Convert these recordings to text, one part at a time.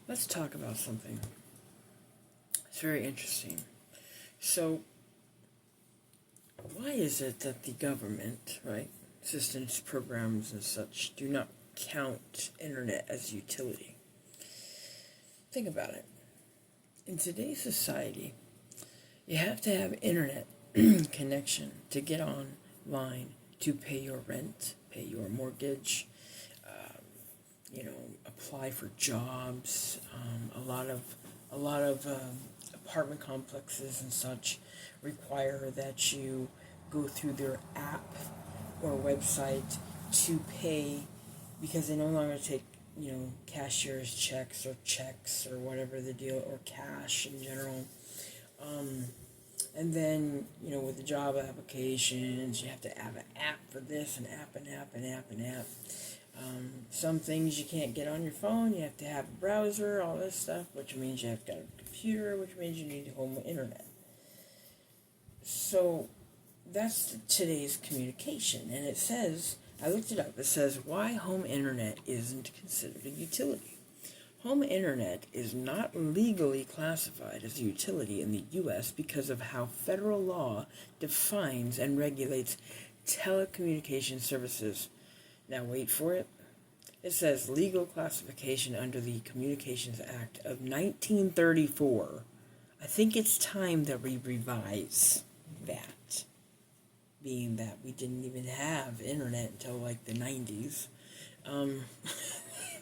Let's talk about something. It's very interesting. So, why is it that the government, right, assistance programs and such, do not count internet as utility? Think about it. In today's society, you have to have internet connection to get online to pay your rent, pay your mortgage, apply for jobs. A lot of apartment complexes and such require that you go through their app or website to pay because they no longer take cashier's checks or whatever the deal, or cash in general. And then, with the job applications, you have to have an app for this, an app. Some things you can't get on your phone. You have to have a browser, all this stuff, which means you have to have a computer, which means you need home internet. So that's today's communication. And it says, I looked it up, it says why home internet isn't considered a utility. Home internet is not legally classified as a utility in the U.S. because of how federal law defines and regulates telecommunications services. Now wait for it. It says legal classification under the Communications Act of 1934. I think it's time that we revise that, being that we didn't even have internet until like the 90s.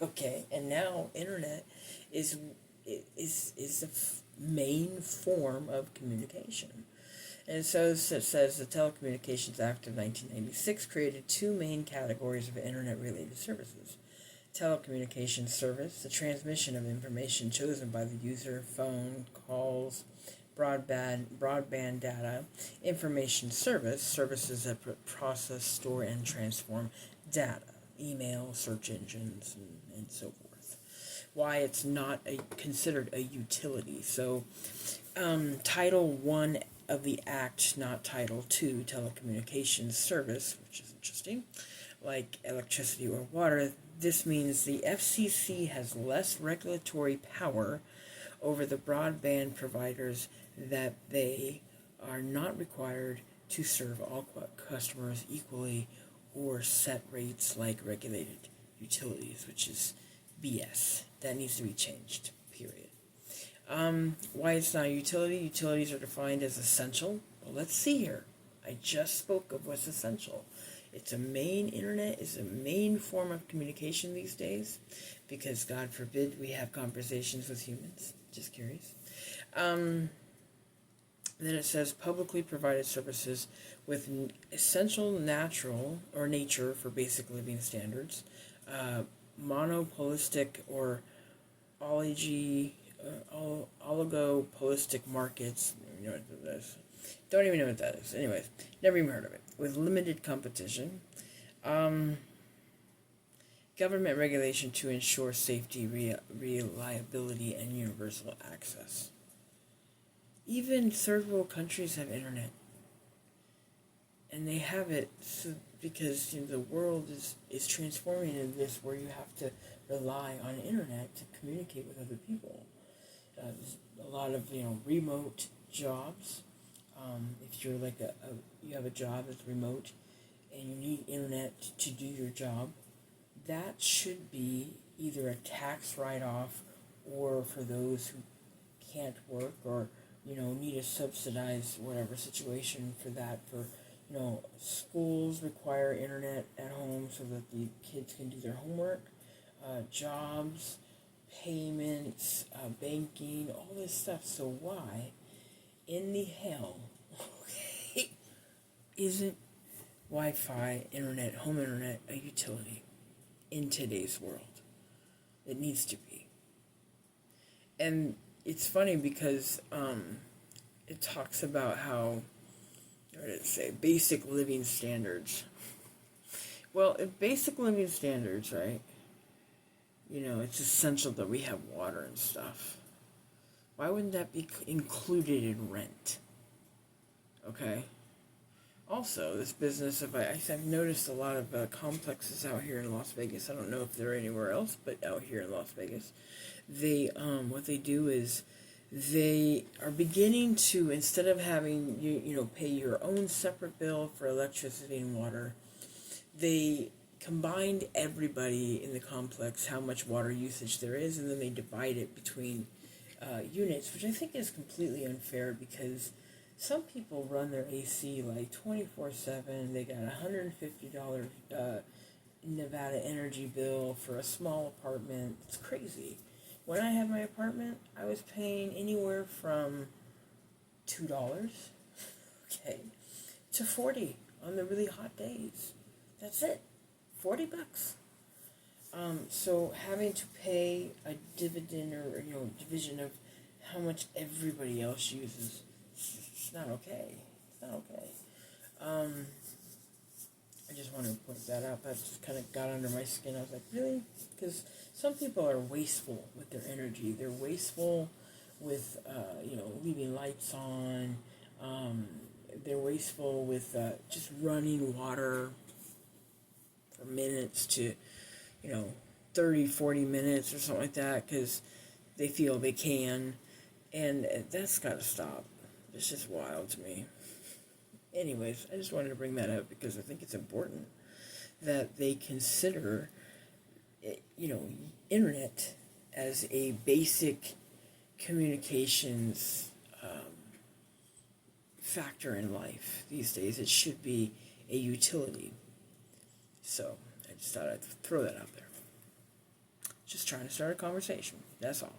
Okay, and now internet is the main form of communication. And so it says the Telecommunications Act of 1996 created two main categories of internet-related services. Telecommunications service, the transmission of information chosen by the user, phone, calls, broadband data. Information service, services that process, store, and transform data, email, search engines, and so forth. Why it's not considered a utility. So, Title 1 of the Act, not Title 2, telecommunications service, which is interesting, like electricity or water. This means the FCC has less regulatory power over the broadband providers, that they are not required to serve all customers equally or set rates like regulated utilities, which is BS. That needs to be changed, period. Why it's not a utility? Utilities are defined as essential. Well, let's see here. I just spoke of what's essential. Internet is a main form of communication these days, because God forbid we have conversations with humans. Just curious. Then it says publicly provided services with essential natural or nature for basic living standards, monopolistic or oligopolistic markets. You know what that is? Don't even know what that is. Anyways, never even heard of it. With limited competition, government regulation to ensure safety, reliability, and universal access. Even third world countries have internet, and they have it because the world is transforming into this where you have to rely on internet to communicate with other people. There's a lot of remote jobs. If you're like you have a job that's remote and you need internet to do your job, that should be either a tax write-off, or for those who can't work or need a subsidized whatever situation for that. For schools require internet at home so that the kids can do their homework, jobs, payments, banking, all this stuff. So why in the hell isn't Wi-Fi, internet, home internet a utility in today's world? It needs to be. And it's funny because it talks about how, what did it say, basic living standards. Well, if basic living standards, right, it's essential that we have water and stuff. Why wouldn't that be included in rent? Okay? also this business of I've noticed a lot of complexes out here in Las Vegas. I don't know if they're anywhere else, but out here in Las Vegas, they what they do is they are beginning to, instead of having you pay your own separate bill for electricity and water, they combined everybody in the complex how much water usage there is, and then they divide it between units, which I think is completely unfair because some people run their AC like 24/7. They got $150 Nevada energy bill for a small apartment. It's crazy. When I had my apartment, I was paying anywhere from $2, okay, to 40 on the really hot days. That's it, $40. So having to pay a dividend or division of how much everybody else uses, it's not okay. It's not okay. I just wanted to point that out. That just kind of got under my skin. I was like, really? Because some people are wasteful with their energy. They're wasteful with leaving lights on. They're wasteful with just running water for minutes to 30, 40 minutes or something like that because they feel they can. And that's got to stop. It's just wild to me. Anyways, I just wanted to bring that up because I think it's important that they consider, internet as a basic communications factor in life these days. It should be a utility. So I just thought I'd throw that out there. Just trying to start a conversation. That's all.